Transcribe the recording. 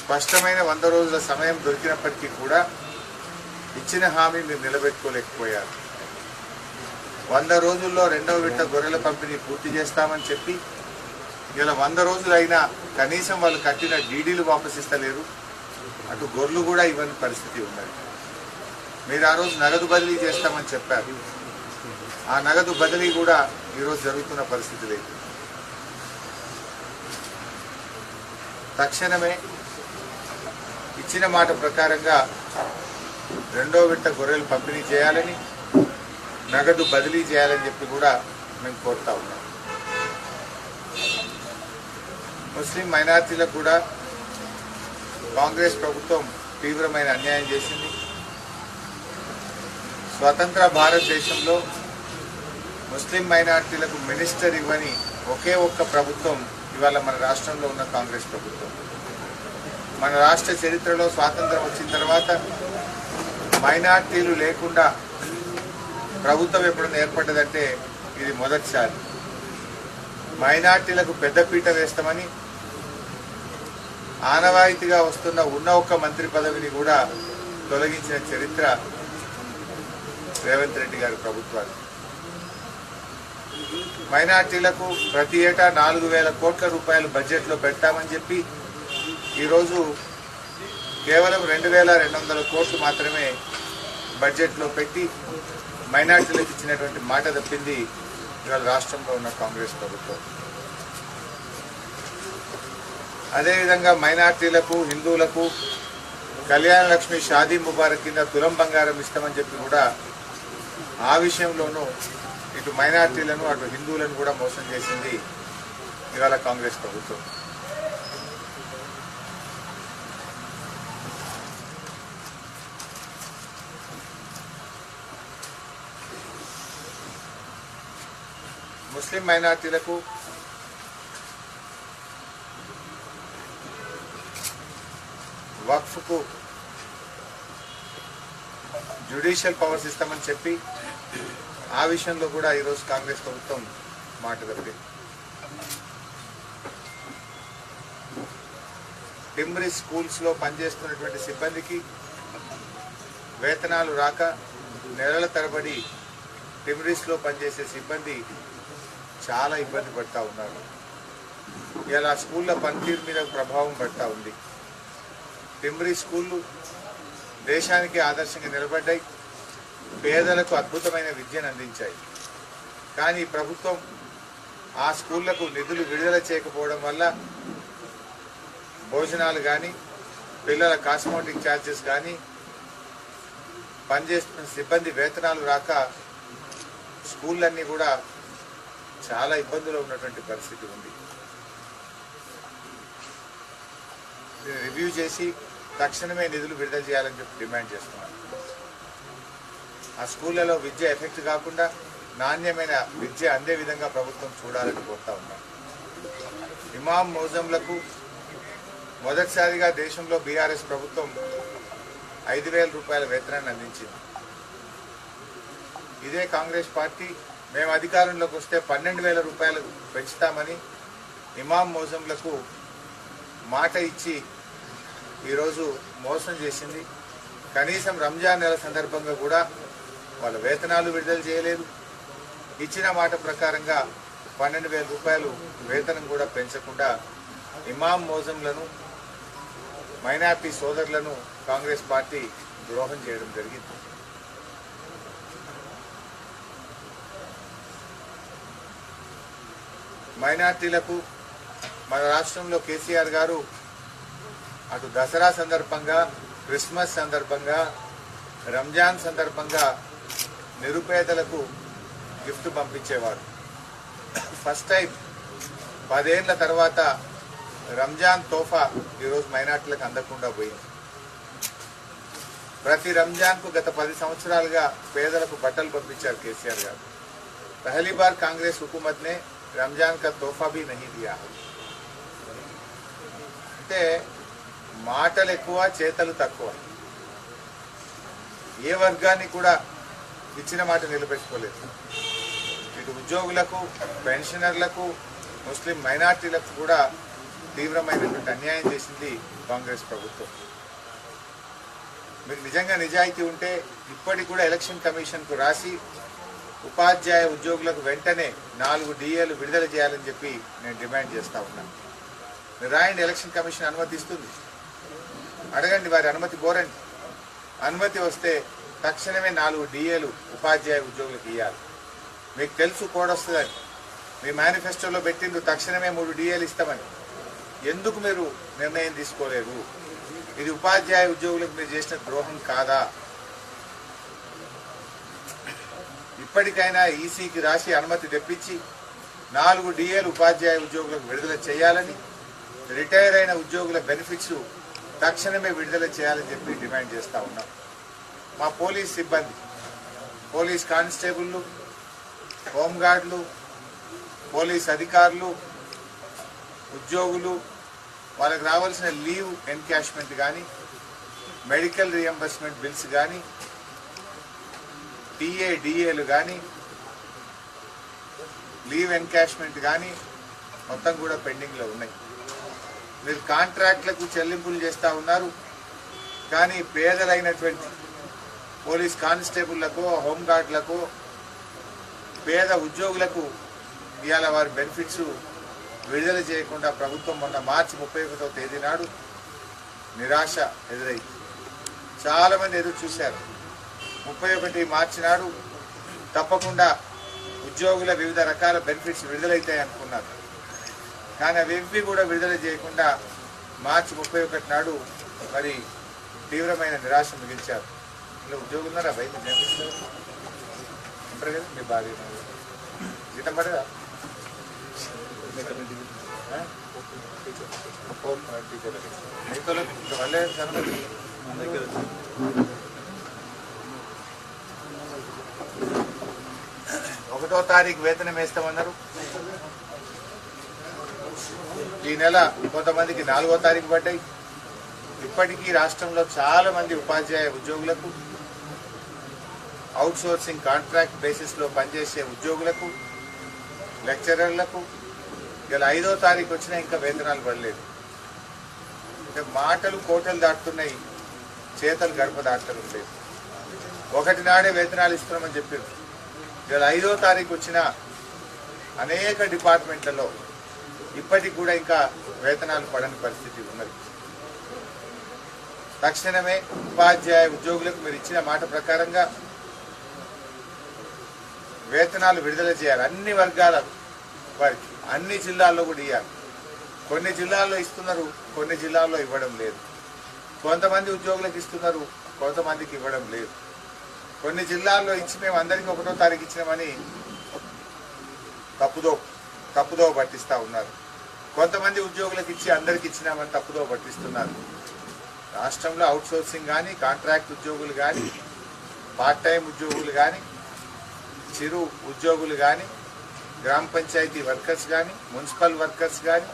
స్పష్టమైన 100 రోజుల సమయం దొరికినప్పటికీ కూడా ఇచ్చిన హామీ మీరు నిలబెట్టుకోలేకపోయారు. 100 రోజుల్లో రెండవ విడత గొర్రెల పంపిణీ పూర్తి చేస్తామని చెప్పి ఇలా 100 రోజులైనా కనీసం వాళ్ళు కట్టిన డీడీలు వాపసు ఇస్తలేరు. అటు గొర్రెలు కూడా ఇవ్వని పరిస్థితి ఉన్నది. మీరు ఆ రోజు నగదు బదిలీ చేస్తామని చెప్పారు. ఆ నగదు బదిలీ కూడా ఈరోజు జరుగుతున్న పరిస్థితి లేదు. తక్షణమే ఇచ్చిన మాట ప్రకారంగా రెండో విడత గొర్రెలు పంపిణీ చేయాలని, నగదు బదిలీ చేయాలని చెప్పి కూడా మేము కోరుతా ఉన్నాం. ముస్లిం మైనార్టీలకు కూడా కాంగ్రెస్ ప్రభుత్వం తీవ్రమైన అన్యాయం చేసింది. స్వతంత్ర భారతదేశంలో ముస్లిం మైనార్టీలకు మినిస్టర్ ఇవ్వని ఒకే ఒక్క ప్రభుత్వం ఇవాళ మన రాష్ట్రంలో ఉన్న కాంగ్రెస్ ప్రభుత్వం. మన రాష్ట్ర చరిత్రలో స్వాతంత్రం వచ్చిన తర్వాత మైనార్టీలు లేకుండా ప్రభుత్వం ఎప్పుడైనా ఏర్పడ్డదంటే ఇది మొదటిసారి. మైనార్టీలకు పెద్దపీట వేస్తామని ఆనవాయితీగా వస్తున్న ఉన్న ఒక్క మంత్రి పదవిని కూడా తొలగించిన చరిత్ర రేవంత్ రెడ్డి గారి ప్రభుత్వాలు. మైనార్టీలకు ప్రతి ఏటా 4,000 కోట్ల రూపాయలు బడ్జెట్లో పెట్టామని చెప్పి ఈరోజు కేవలం 2,200 కోట్లు మాత్రమే బడ్జెట్లో పెట్టి మైనార్టీలకు ఇచ్చినటువంటి మాట తప్పింది ఇవాళ రాష్ట్రంలో ఉన్న కాంగ్రెస్ ప్రభుత్వం. అదేవిధంగా మైనార్టీలకు, హిందువులకు కళ్యాణ లక్ష్మి, షాదీ ముబారక్ కింద తులం బంగారం ఇస్తామని చెప్పి కూడా ఆ విషయంలోనూ ఇటు మైనార్టీలను అటు హిందువులను కూడా మోసం చేసింది ఇవాళ కాంగ్రెస్ ప్రభుత్వం. ముస్లిం మైనార్టీలకు వక్ఫ్కు జ్యుడిషియల్ పవర్స్ ఇస్తామని చెప్పి ఆ విషయంలో కూడా ఈరోజు కాంగ్రెస్ ప్రభుత్వం మాట తప్పింది. టిమ్రీ స్కూల్స్లో పనిచేస్తున్నటువంటి సిబ్బందికి వేతనాలు రాక నెలల తరబడి టిమ్రీస్లో పనిచేసే సిబ్బంది చాలా ఇబ్బంది పడుతూ ఉన్నారు. ఇలా స్కూళ్ళ పనితీరు మీద ప్రభావం పడుతూ ఉంది. టిమ్రీ స్కూళ్ళు దేశానికి ఆదర్శంగా నిలబడ్డాయి, పేదలకు అద్భుతమైన విద్యను అందించాయి. కానీ ప్రభుత్వం ఆ స్కూళ్లకు నిధులు విడుదల చేయకపోవడం వల్ల భోజనాలు కానీ, పిల్లల కాస్మోటిక్ ఛార్జెస్ కానీ, పనిచేస్తున్న సిబ్బంది వేతనాలు రాక స్కూళ్ళన్నీ కూడా చాలా ఇబ్బందులు ఉన్నటువంటి పరిస్థితి ఉంది. రివ్యూ చేసి తక్షణమే నిధులు విడుదల చేయాలని చెప్పి డిమాండ్ చేస్తున్నాను. ఆ స్కూళ్లలో విద్య ఎఫెక్ట్ కాకుండా నాణ్యమైన విద్య అందే విధంగా ప్రభుత్వం చూడాలని కోరుతా ఉన్నాం. ఇమాం మౌజంలకు మొదటిసారిగా దేశంలో బీఆర్ఎస్ ప్రభుత్వం 5,000 రూపాయల వేతనాన్ని అందించింది. ఇదే కాంగ్రెస్ పార్టీ మేము అధికారంలోకి వస్తే 12,000 రూపాయలు పెంచుతామని ఇమాం మౌజంలకు మాట ఇచ్చి ఈరోజు మోసం చేసింది. కనీసం రంజాన్ నెల సందర్భంగా కూడా వాళ్ళ వేతనాలు విడుదల చేయలేదు. ఇచ్చిన మాట ప్రకారంగా 12,000 రూపాయలు వేతనం కూడా పెంచకుండా ఇమాం మౌజంలను, మైనార్టీ సోదరులను కాంగ్రెస్ పార్టీ ద్రోహం చేయడం జరిగింది. మైనార్టీలకు మన రాష్ట్రంలో కేసీఆర్ గారు అటు దసరా సందర్భంగా, క్రిస్మస్ సందర్భంగా, రంజాన్ సందర్భంగా నిరుపేదలకు గిఫ్ట్ పంపించేవారు. ఫస్ట్ టైం 10 ఏళ్ల తర్వాత రంజాన్ తోఫా ఈరోజు మైనార్టీలకు అందకుండా పోయింది. ప్రతి రంజాన్కు గత 10 సంవత్సరాలుగా పేదలకు బట్టలు పంపించారు కేసీఆర్ గారు. పహలీ బార్ కాంగ్రెస్ हुकूमत ने रमजान का तोहफा भी नहीं दिया. అంటే మాటలు ఎక్కువ, చేతలు తక్కువ. ఏ వర్గాన్ని కూడా ఇచ్చిన మాట నిలబెట్టుకోలేదు. ఇటు ఉద్యోగులకు, పెన్షనర్లకు, ముస్లిం మైనార్టీలకు కూడా తీవ్రమైనటువంటి అన్యాయం చేసింది కాంగ్రెస్ ప్రభుత్వం. మీకు నిజంగా నిజాయితీ ఉంటే ఇప్పటికి కూడా ఎలక్షన్ కమిషన్కు రాసి ఉపాధ్యాయ ఉద్యోగులకు వెంటనే 4 DAలు విడుదల చేయాలని చెప్పి నేను డిమాండ్ చేస్తా ఉన్నాను. మీరు రాయండి, ఎలక్షన్ కమిషన్ అనుమతిస్తుంది, అడగండి, వారి అనుమతి కోరండి. అనుమతి వస్తే తక్షణమే 4 DAలు ఉపాధ్యాయ ఉద్యోగులకు ఇవ్వాలి. మీకు తెలుసు కోడ్ వస్తుందని, మీ మేనిఫెస్టోలో పెట్టిండు తక్షణమే 3 DAలు ఇస్తామని. ఎందుకు మీరు నిర్ణయం తీసుకోలేదు? ఇది ఉపాధ్యాయ ఉద్యోగులకు మీరు చేసిన ద్రోహం కాదా? ఇప్పటికైనా ఈసీకి రాసి అనుమతి తెప్పించి 4 DAలు ఉపాధ్యాయ ఉద్యోగులకు విడుదల చేయాలని, రిటైర్ అయిన ఉద్యోగుల బెనిఫిట్స్ తక్షణమే విడుదల చేయాలని చెప్పి డిమాండ్ చేస్తూ ఉన్నాం. మా పోలీస్ సిబ్బంది, పోలీస్ కానిస్టేబుళ్ళు, హోంగార్డులు, పోలీస్ అధికారులు, ఉద్యోగులు, వాళ్ళకి రావాల్సిన లీవ్ ఎన్కాష్మెంట్ కానీ, మెడికల్ రియంబర్స్మెంట్ బిల్స్ కానీ, DAలు కానీ, లీవ్ ఎన్కాష్మెంట్ కానీ మొత్తం కూడా పెండింగ్లో ఉన్నాయి. మీరు కాంట్రాక్ట్లకు చెల్లింపులు చేస్తూ ఉన్నారు, కానీ పేదలైనటువంటి పోలీస్ కానిస్టేబుళ్లకు, హోంగార్డులకు, పేద ఉద్యోగులకు ఇవాళ వారి బెనిఫిట్స్ విడుదల చేయకుండా ప్రభుత్వం మొన్న మార్చి 31వ తేదీ నాడు నిరాశ ఎదురైంది. చాలామంది ఎదురు చూశారు. 31 మార్చి నాడు తప్పకుండా ఉద్యోగుల వివిధ రకాల బెనిఫిట్స్ విడుదలవుతాయి అనుకున్నారు. కానీ అవి కూడా విడుదల చేయకుండా మార్చి 31 నాడు మరి తీవ్రమైన నిరాశ మిగిల్చారు. ఇలా ఉద్యోగులు ఉన్నారా? బయట ఉంటారు కదా, మీ భార్య జీతం పడదా? మీతో వాళ్ళే ఒకటో తారీఖు వేతనం వేస్తామన్నారు. ఈ నెల కొంతమందికి 4వ తారీఖు పడ్డాయి. ఇప్పటికీ రాష్ట్రంలో చాలా మంది ఉపాధ్యాయ ఉద్యోగులకు, అవుట్ సోర్సింగ్ కాంట్రాక్ట్ బేసిస్లో పనిచేసే ఉద్యోగులకు, లెక్చరర్లకు ఇలా 5వ తారీఖు వచ్చినా ఇంకా వేతనాలు పడలేదు. అంటే మాటలు కోటలు దాటుతున్నాయి, చేతలు గడప దాటలు లేదు. 1 నాడే వేతనాలు ఇస్తున్నామని చెప్పారు. ఇలా 5వ తారీఖు వచ్చిన అనేక డిపార్ట్మెంట్లలో ఇప్పటికి కూడా ఇంకా వేతనాలు పడని పరిస్థితి ఉన్నది. తక్షణమే ఉపాధ్యాయ ఉద్యోగులకు మీరు ఇచ్చిన మాట ప్రకారంగా వేతనాలు విడుదల చేయాలి. అన్ని వర్గాల వారికి అన్ని జిల్లాల్లో కూడా ఇవ్వాలి. కొన్ని జిల్లాల్లో ఇస్తున్నారు, కొన్ని జిల్లాల్లో ఇవ్వడం లేదు. కొంతమంది ఉద్యోగులకు ఇస్తున్నారు, కొంతమందికి ఇవ్వడం లేదు. కొన్ని జిల్లాల్లో ఇచ్చి మేము అందరికీ 1వ తారీఖు ఇచ్చినామని తప్పుదో పట్టిస్తూ ఉన్నారు. కొంతమంది ఉద్యోగులకు ఇచ్చి అందరికి ఇచ్చినామని తప్పుదో పట్టిస్తున్నారు. రాష్ట్రంలో అవుట్ సోర్సింగ్ కానీ, కాంట్రాక్ట్ ఉద్యోగులు కానీ, పార్ట్ టైం ఉద్యోగులు కానీ, చిరు ఉద్యోగులు కానీ, గ్రామ పంచాయతీ వర్కర్స్ కానీ, మున్సిపల్ వర్కర్స్ కానీ,